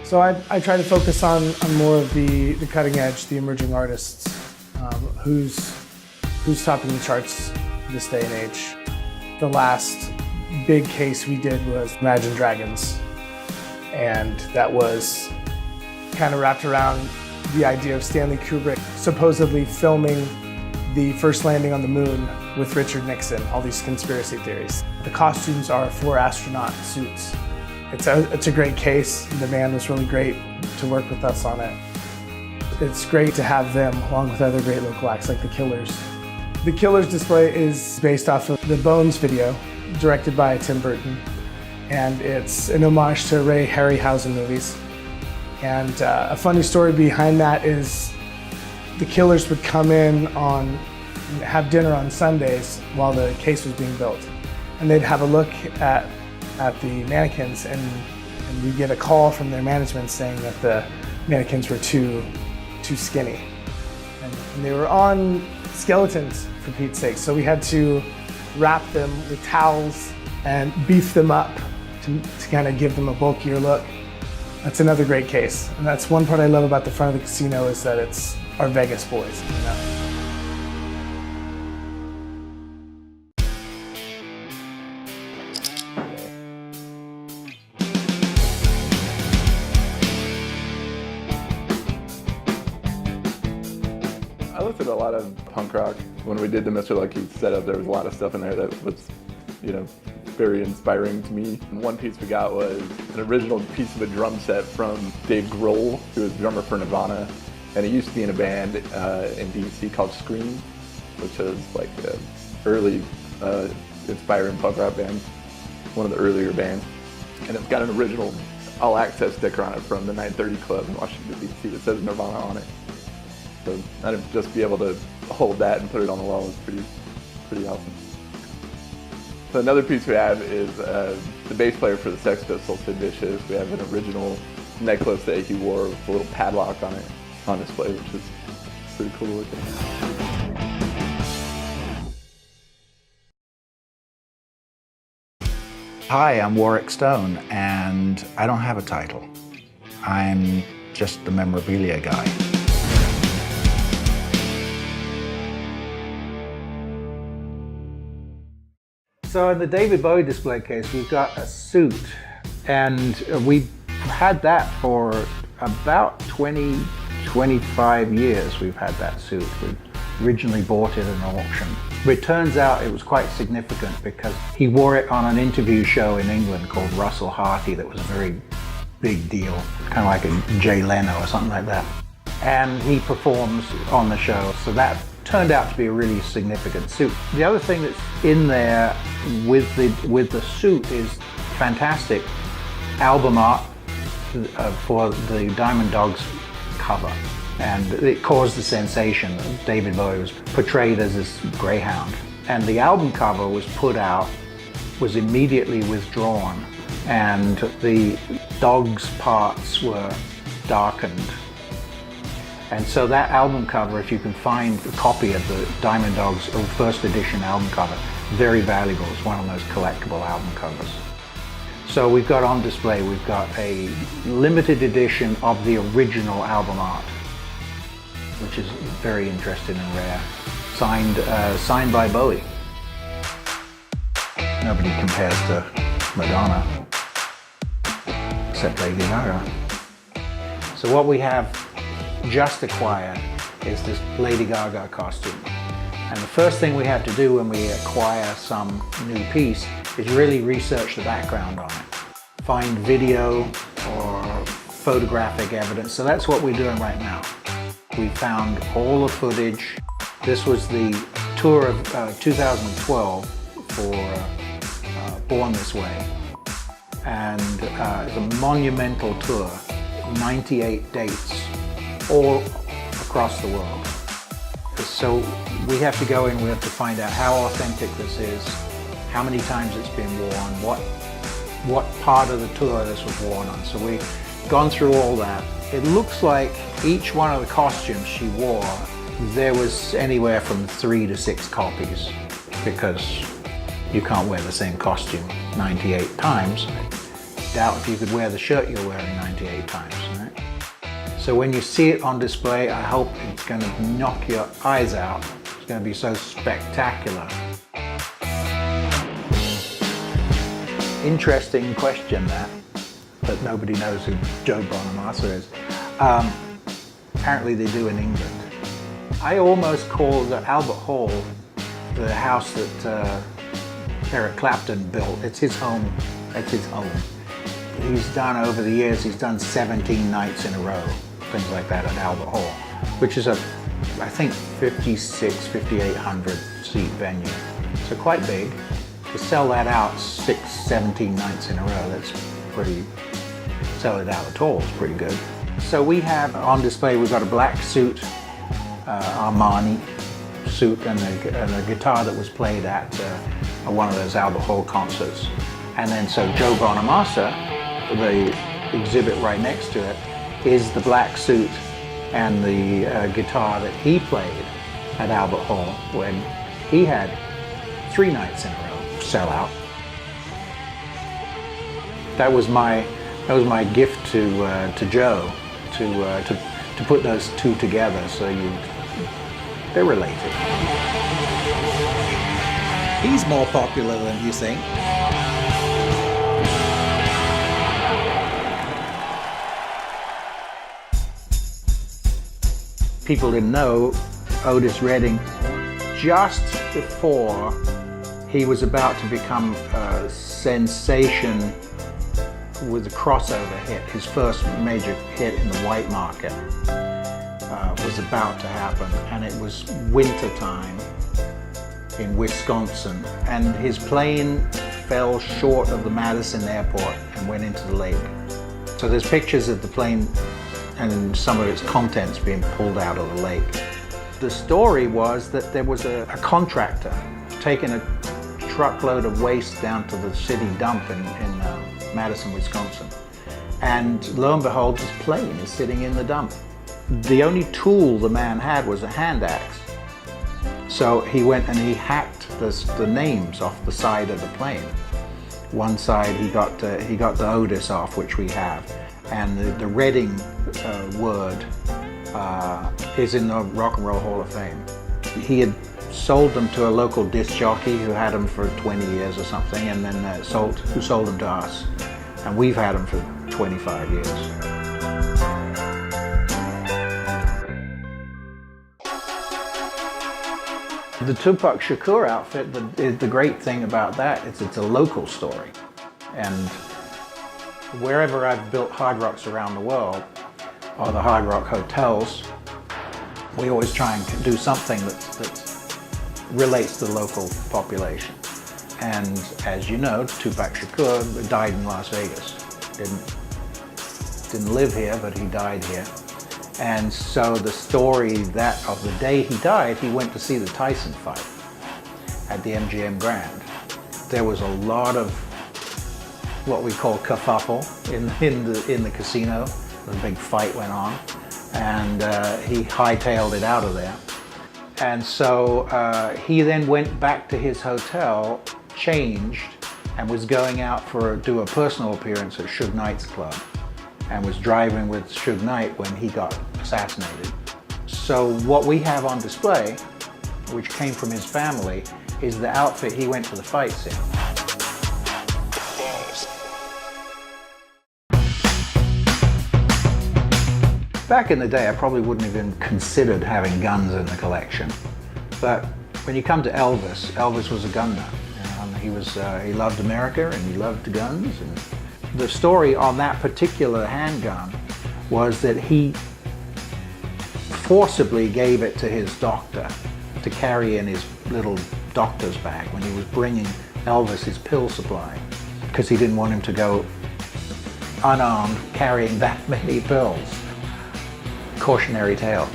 So I try to focus on more of the cutting edge, the emerging artists, who's topping the charts this day and age. The last big case we did was Imagine Dragons, and that was kind of wrapped around the idea of Stanley Kubrick supposedly filming the first landing on the moon with Richard Nixon, all these conspiracy theories. The costumes are for astronaut suits. It's a great case. The band was really great to work with us on it. It's great to have them along with other great local acts like the Killers. The Killers display is based off of the Bones video, directed by Tim Burton, and it's an homage to Ray Harryhausen movies. And a funny story behind that is the Killers would come in have dinner on Sundays while the case was being built, and they'd have a look at the mannequins, and we'd get a call from their management saying that the mannequins were too skinny. And they were on skeletons, for Pete's sake, so we had to wrap them with towels and beef them up to kind of give them a bulkier look. That's another great case, and that's one part I love about the front of the casino, is that it's our Vegas boys, you know? I listened to a lot of punk rock. When we did the Mr. Lucky setup, there was a lot of stuff in there that was, very inspiring to me. And one piece we got was an original piece of a drum set from Dave Grohl, who was drummer for Nirvana. And he used to be in a band in DC called Scream, which is like an early inspiring punk rock band, one of the earlier bands. And it's got an original all-access sticker on it from the 930 Club in Washington, DC that says Nirvana on it. So I'd just be able to hold that and put it on the wall was pretty awesome. So another piece we have is the bass player for the Sex Pistols, Sid Vicious. We have an original necklace that he wore with a little padlock on it on display, which is pretty cool looking. Hi, I'm Warwick Stone, and I don't have a title. I'm just the memorabilia guy. So in the David Bowie display case, we've got a suit, and we've had that for about 25 years. We've had that suit. We originally bought it at an auction. But it turns out it was quite significant because he wore it on an interview show in England called Russell Harty that was a very big deal, kind of like a Jay Leno or something like that. And he performs on the show, so that turned out to be a really significant suit. The other thing that's in there with the suit is fantastic album art for the Diamond Dogs cover, and it caused a sensation. David Bowie was portrayed as this greyhound, and the album cover was put out, was immediately withdrawn, and the dogs' parts were darkened. And so that album cover, if you can find a copy of the Diamond Dogs first edition album cover, very valuable. It's one of those collectible album covers. So we've got on display, we've got a limited edition of the original album art, which is very interesting and rare, signed by Bowie. Nobody compares to Madonna, except Lady Gaga. So what we have just acquired is this Lady Gaga costume. And the first thing we have to do when we acquire some new piece is really research the background on it. Find video or photographic evidence. So that's what we're doing right now. We found all the footage. This was the tour of 2012 for Born This Way. And it's a monumental tour, 98 dates, all across the world. So we have to go in, we have to find out how authentic this is, how many times it's been worn, what part of the tour this was worn on. So we've gone through all that. It looks like each one of the costumes she wore, there was anywhere from 3 to 6 copies, because you can't wear the same costume 98 times. doubt if you could wear the shirt you're wearing 98 times, right? So when you see it on display, I hope it's going to knock your eyes out. It's going to be so spectacular. Interesting question that, but nobody knows who Joe Bonamassa is. Apparently they do in England. I almost call the Albert Hall the house that Eric Clapton built. It's his home. It's his home. He's done, over the years, he's done 17 nights in a row, things like that at Albert Hall, which is I think 5,800 seat venue. So quite big. To sell that out 17 nights in a row, that's pretty, sell it out at all is pretty good. So we have on display, we've got a black suit, Armani suit, and a guitar that was played at one of those Albert Hall concerts. And then so Joe Bonamassa, the exhibit right next to it, is the black suit and the guitar that he played at Albert Hall when he had 3 nights in a row sell out. That was my gift to Joe to put those two together, so they're related. He's more popular than you think. People didn't know Otis Redding, just before he was about to become a sensation with a crossover hit, his first major hit in the white market was about to happen, and it was winter time in Wisconsin, and his plane fell short of the Madison airport and went into the lake. So there's pictures of the plane and some of its contents being pulled out of the lake. The story was that there was a contractor taking a truckload of waste down to the city dump in Madison, Wisconsin. And lo and behold, his plane is sitting in the dump. The only tool the man had was a hand axe. So he went and he hacked the names off the side of the plane. One side he got the Otis off, which we have, and the Redding word is in the Rock and Roll Hall of Fame. He had sold them to a local disc jockey who had them for 20 years or something, and then who sold them to us. And we've had them for 25 years. The Tupac Shakur outfit, the great thing about that is it's a local story. And wherever I've built Hard Rocks around the world, or the Hard Rock hotels, we always try and do something that relates to the local population. And as you know, Tupac Shakur died in Las Vegas. Didn't live here, but he died here. And so the story of the day he died, he went to see the Tyson fight at the MGM Grand. There was a lot of what we call kerfuffle in the casino. A big fight went on, and he hightailed it out of there. And so he then went back to his hotel, changed, and was going out do a personal appearance at Suge Knight's club, and was driving with Suge Knight when he got assassinated. So what we have on display, which came from his family, is the outfit he went to the fights in. Back in the day, I probably wouldn't have even considered having guns in the collection. But when you come to Elvis, Elvis was a gun nut. He loved America and he loved guns. And the story on that particular handgun was that he forcibly gave it to his doctor to carry in his little doctor's bag when he was bringing Elvis his pill supply, because he didn't want him to go unarmed carrying that many pills. Cautionary tale.